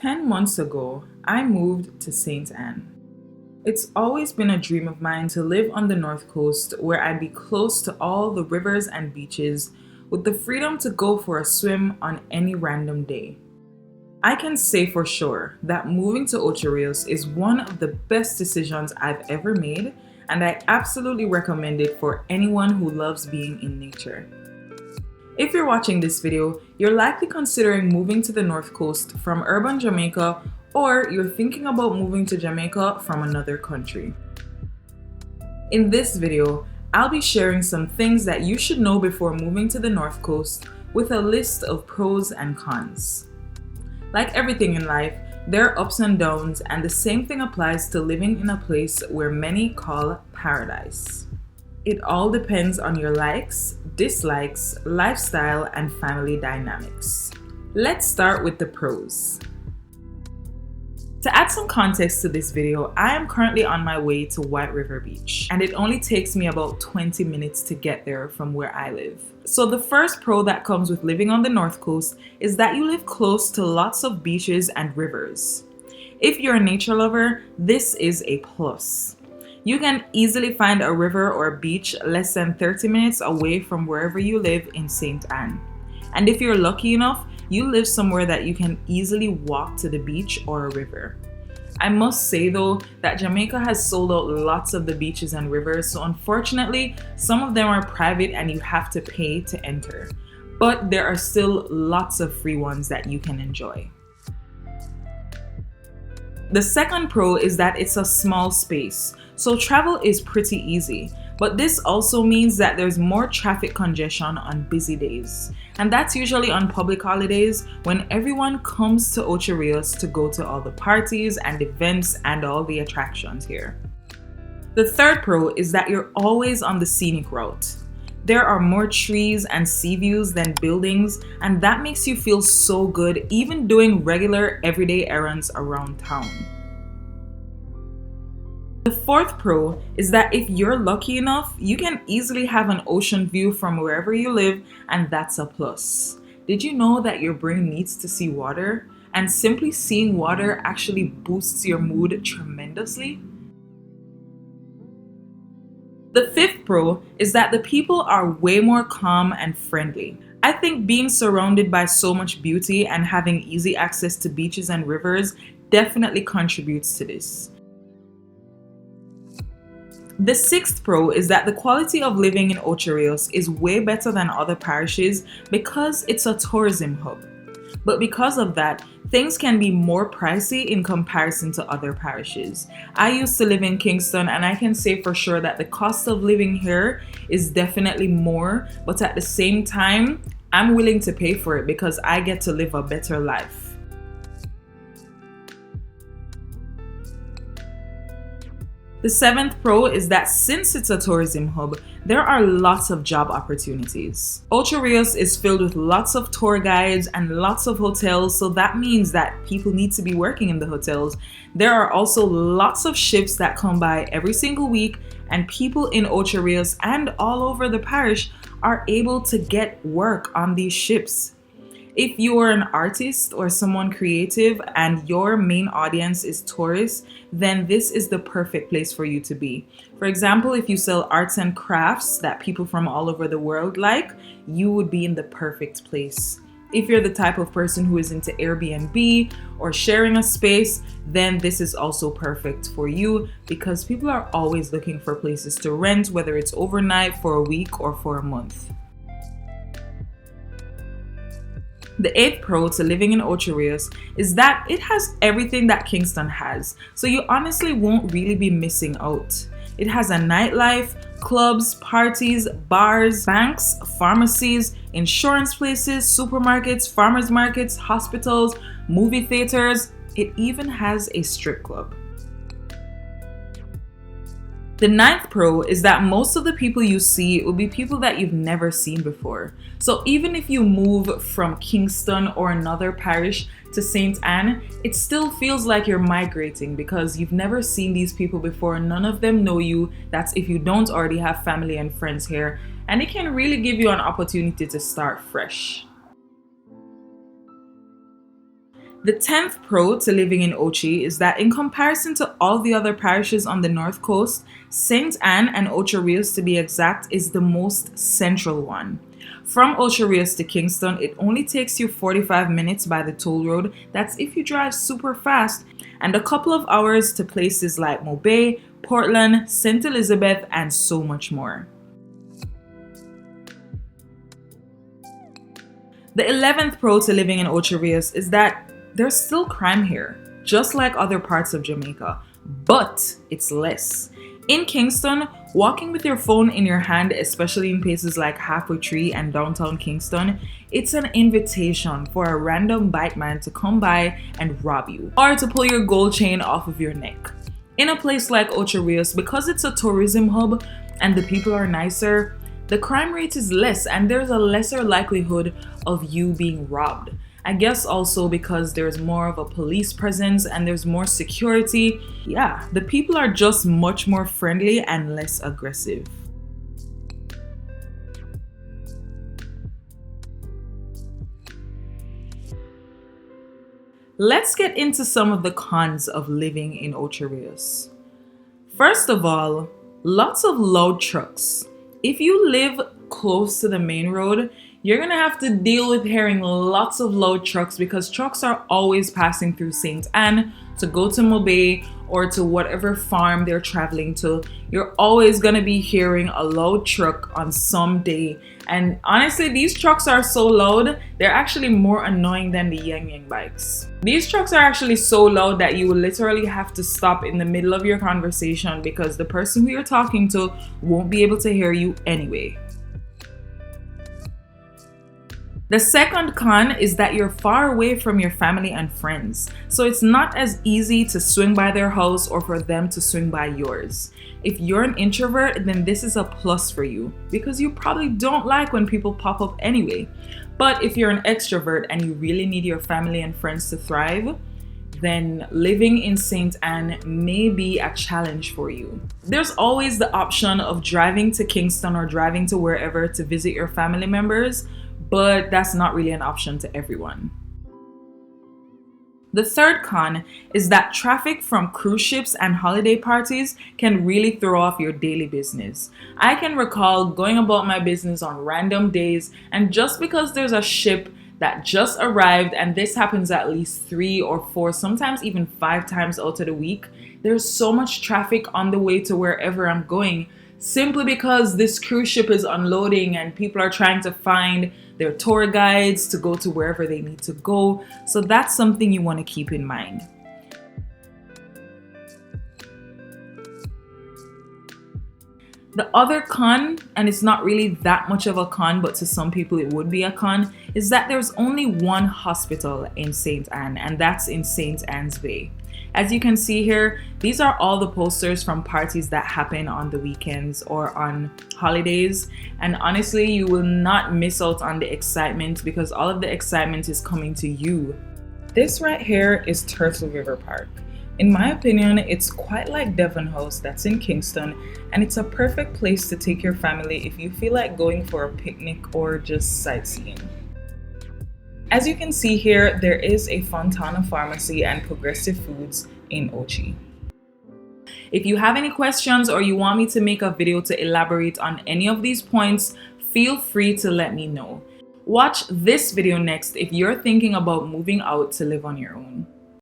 10 months ago, I moved to St. Anne. It's always been a dream of mine to live on the North Coast where I'd be close to all the rivers and beaches with the freedom to go for a swim on any random day. I can say for sure that moving to Ocho Rios is one of the best decisions I've ever made, and I absolutely recommend it for anyone who loves being in nature. If you're watching this video, you're likely considering moving to the North Coast from urban Jamaica, or you're thinking about moving to Jamaica from another country. In this video, I'll be sharing some things that you should know before moving to the North Coast with a list of pros and cons. Like everything in life, there are ups and downs, and the same thing applies to living in a place where many call paradise. It all depends on your likes, dislikes, lifestyle, and family dynamics. Let's start with the pros. To add some context to this video, I am currently on my way to White River Beach, and it only takes me about 20 minutes to get there from where I live. So the first pro that comes with living on the North Coast is that you live close to lots of beaches and rivers. If you're a nature lover, this is a plus. You can easily find a river or a beach less than 30 minutes away from wherever you live in St. Anne. And if you're lucky enough, you live somewhere that you can easily walk to the beach or a river. I must say though that Jamaica has sold out lots of the beaches and rivers, so unfortunately some of them are private and you have to pay to enter. But there are still lots of free ones that you can enjoy. The second pro is that it's a small space, so travel is pretty easy. But this also means that there's more traffic congestion on busy days. And that's usually on public holidays when everyone comes to Ocho Rios to go to all the parties and events and all the attractions here. The third pro is that you're always on the scenic route. There are more trees and sea views than buildings, and that makes you feel so good even doing regular everyday errands around town. The fourth pro is that if you're lucky enough, you can easily have an ocean view from wherever you live, and that's a plus. Did you know that your brain needs to see water? And simply seeing water actually boosts your mood tremendously? The fifth pro is that the people are way more calm and friendly. I think being surrounded by so much beauty and having easy access to beaches and rivers definitely contributes to this. The sixth pro is that the quality of living in Ocho Rios is way better than other parishes because it's a tourism hub. But because of that, things can be more pricey in comparison to other parishes. I used to live in Kingston, and I can say for sure that the cost of living here is definitely more, but at the same time, I'm willing to pay for it because I get to live a better life. The seventh pro is that since it's a tourism hub, there are lots of job opportunities. Ocho Rios is filled with lots of tour guides and lots of hotels, so that means that people need to be working in the hotels. There are also lots of ships that come by every single week, and people in Ocho Rios and all over the parish are able to get work on these ships. If you are an artist or someone creative and your main audience is tourists, then this is the perfect place for you to be. For example, if you sell arts and crafts that people from all over the world like, you would be in the perfect place. If you're the type of person who is into Airbnb or sharing a space, then this is also perfect for you because people are always looking for places to rent, whether it's overnight, for a week, or for a month. The eighth pro to living in Ocho Rios is that it has everything that Kingston has, so you honestly won't really be missing out. It has a nightlife, clubs, parties, bars, banks, pharmacies, insurance places, supermarkets, farmers markets, hospitals, movie theaters. It even has a strip club. The ninth pro is that most of the people you see will be people that you've never seen before. So even if you move from Kingston or another parish to St. Anne, it still feels like you're migrating because you've never seen these people before. None of them know you. That's if you don't already have family and friends here. And it can really give you an opportunity to start fresh. The 10th pro to living in Ochi is that in comparison to all the other parishes on the North Coast, St. Anne and Ocho Rios to be exact is the most central one. From Ocho Rios to Kingston, it only takes you 45 minutes by the toll road, that's if you drive super fast, and a couple of hours to places like Mobay, Portland, St. Elizabeth, and so much more. The 11th pro to living in Ocho Rios is that there's still crime here, just like other parts of Jamaica, but it's less. In Kingston, walking with your phone in your hand, especially in places like Halfway Tree and downtown Kingston, it's an invitation for a random bike man to come by and rob you, or to pull your gold chain off of your neck. In a place like Ocho Rios, because it's a tourism hub and the people are nicer, the crime rate is less and there's a lesser likelihood of you being robbed. I guess also because there's more of a police presence and there's more security. Yeah, the people are just much more friendly and less aggressive. Let's get into some of the cons of living in Ocho Rios. First of all, lots of loud trucks. If you live close to the main road, you're gonna have to deal with hearing lots of loud trucks because trucks are always passing through St. Anne to go to Mobay or to whatever farm they're traveling to. You're always gonna be hearing a loud truck on some day. And honestly, these trucks are so loud, they're actually more annoying than the Yang Yang bikes. These trucks are actually so loud that you will literally have to stop in the middle of your conversation because the person who you're talking to won't be able to hear you anyway. The second con is that you're far away from your family and friends, so it's not as easy to swing by their house or for them to swing by yours. If you're an introvert, then this is a plus for you because you probably don't like when people pop up anyway. But if you're an extrovert and you really need your family and friends to thrive, then living in St. Anne may be a challenge for you. There's always the option of driving to Kingston or driving to wherever to visit your family members, but that's not really an option to everyone. The third con is that traffic from cruise ships and holiday parties can really throw off your daily business. I can recall going about my business on random days, and just because there's a ship that just arrived, and this happens at least 3 or 4, sometimes even 5 times out of the week, there's so much traffic on the way to wherever I'm going, simply because this cruise ship is unloading and people are trying to find their tour guides to go to wherever they need to go. So that's something you want to keep in mind. The other con, and it's not really that much of a con, but to some people it would be a con, is that there's only one hospital in St. Anne, and that's in St. Anne's Bay. As you can see here, these are all the posters from parties that happen on the weekends or on holidays. And honestly, you will not miss out on the excitement because all of the excitement is coming to you. This right here is Turtle River Park. In my opinion, it's quite like Devon House that's in Kingston, and it's a perfect place to take your family if you feel like going for a picnic or just sightseeing. As you can see here, there is a Fontana Pharmacy and Progressive Foods in Ochi. If you have any questions or you want me to make a video to elaborate on any of these points, feel free to let me know. Watch this video next if you're thinking about moving out to live on your own.